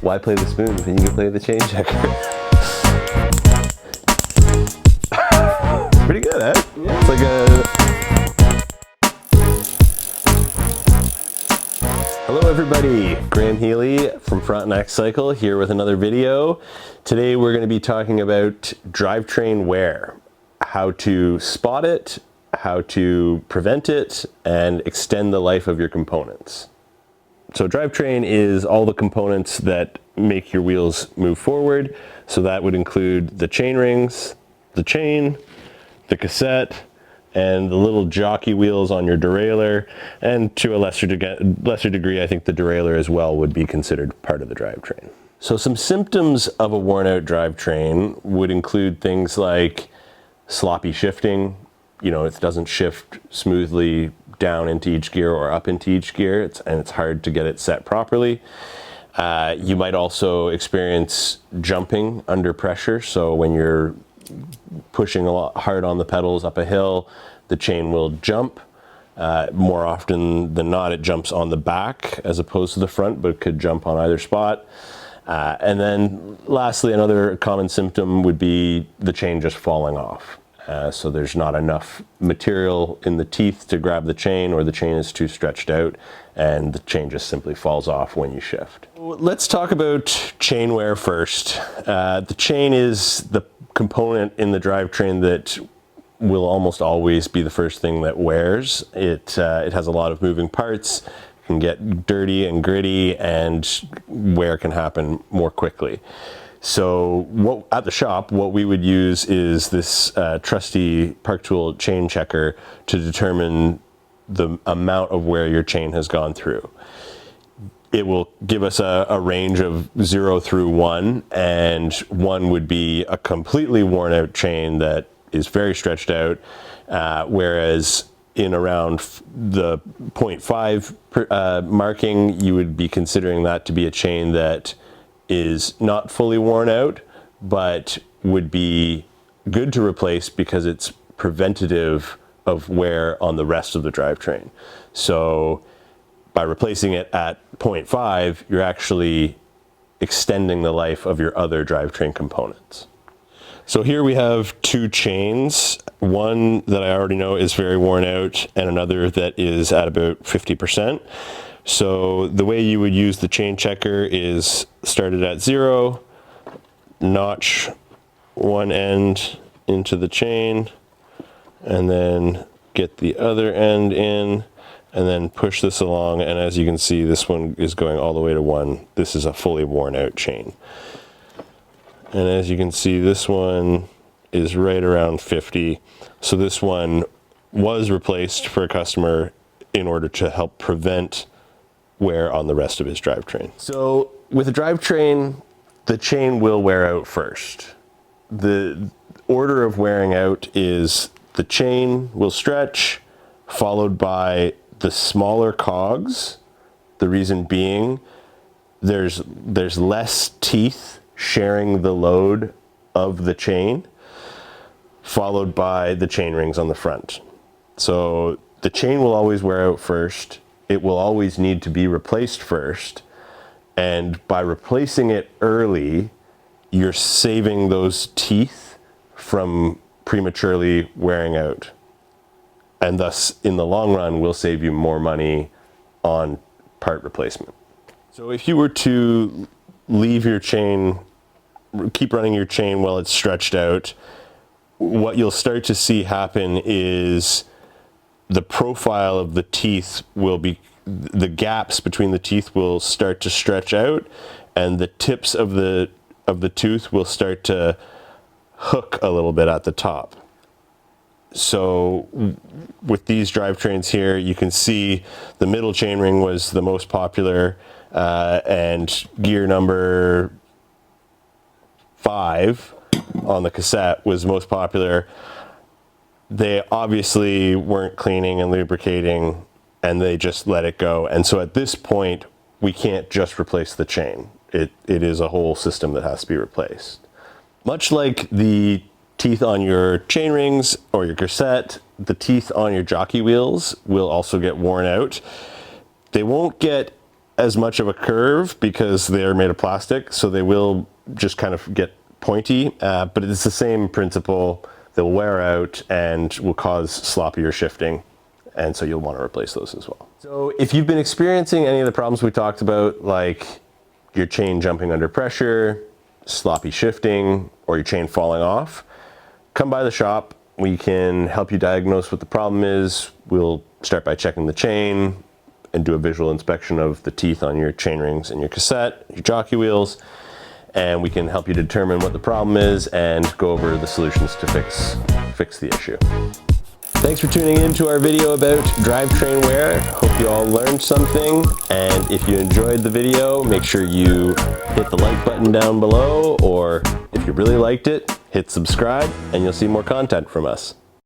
Why play the spoon when you can play the chain checker? Pretty good, eh? Yeah. It's like a... Hello everybody, Graeme Healy from Frontenac Cycle here with another video. Today we're going to be talking about drivetrain wear, how to spot it, how to prevent it, and extend the life of your components. So drivetrain is all the components that make your wheels move forward. So that would include the chain rings, the chain, the cassette, and the little jockey wheels on your derailleur, and to a lesser degree, I think the derailleur as well would be considered part of the drivetrain. So some symptoms of a worn out drivetrain would include things like sloppy shifting. You know, it doesn't shift smoothly down into each gear or up into each gear, and it's hard to get it set properly. You might also experience jumping under pressure. So when you're pushing a lot hard on the pedals up a hill, the chain will jump. More often than not, it jumps on the back as opposed to the front, but it could jump on either spot. And then lastly, another common symptom would be the chain just falling off. So there's not enough material in the teeth to grab the chain, or the chain is too stretched out and the chain just simply falls off when you shift. Let's talk about chain wear first. The chain is the component in the drivetrain that will almost always be the first thing that wears. It has a lot of moving parts, can get dirty and gritty, and wear can happen more quickly. So at the shop, what we would use is this trusty Park Tool chain checker to determine the amount of wear your chain has gone through. It will give us a range of 0 through 1, and 1 would be a completely worn out chain that is very stretched out, whereas in around the 0.5 marking, you would be considering that to be a chain that is not fully worn out, but would be good to replace because it's preventative of wear on the rest of the drivetrain. So by replacing it at 0.5, you're actually extending the life of your other drivetrain components. So here we have two chains, one that I already know is very worn out and another that is at about 50%. So the way you would use the chain checker is start it at 0, notch one end into the chain, and then get the other end in, and then push this along. And as you can see, this one is going all the way to 1. This is a fully worn out chain. And as you can see, this one is right around 50. So this one was replaced for a customer in order to help prevent wear on the rest of his drivetrain. So with a drivetrain, the chain will wear out first. The order of wearing out is the chain will stretch, followed by the smaller cogs. The reason being, there's less teeth sharing the load of the chain, followed by the chain rings on the front. So the chain will always wear out first. It will always need to be replaced first. And by replacing it early, you're saving those teeth from prematurely wearing out. And thus, in the long run, will save you more money on part replacement. So if you were to leave your chain, keep running your chain while it's stretched out, what you'll start to see happen is the profile of the teeth will be, the gaps between the teeth will start to stretch out, and the tips of the tooth will start to hook a little bit at the top. So with these drivetrains here, you can see the middle chain ring was the most popular, and gear number 5 on the cassette was most popular. They obviously weren't cleaning and lubricating, and they just let it go. And so at this point, we can't just replace the chain. It is a whole system that has to be replaced. Much like the teeth on your chain rings or your cassette, the teeth on your jockey wheels will also get worn out. They won't get as much of a curve because they're made of plastic, so they will just kind of get pointy, but it's the same principle. They'll wear out and will cause sloppier shifting, and so you'll want to replace those as well. So if you've been experiencing any of the problems we talked about, like your chain jumping under pressure, sloppy shifting, or your chain falling off, come by the shop. We can help you diagnose what the problem is. We'll start by checking the chain and do a visual inspection of the teeth on your chain rings and your cassette, your jockey wheels, and we can help you determine what the problem is and go over the solutions to fix the issue. Thanks for tuning in to our video about drivetrain wear. Hope you all learned something, and if you enjoyed the video, make sure you hit the like button down below, or if you really liked it, hit subscribe and you'll see more content from us.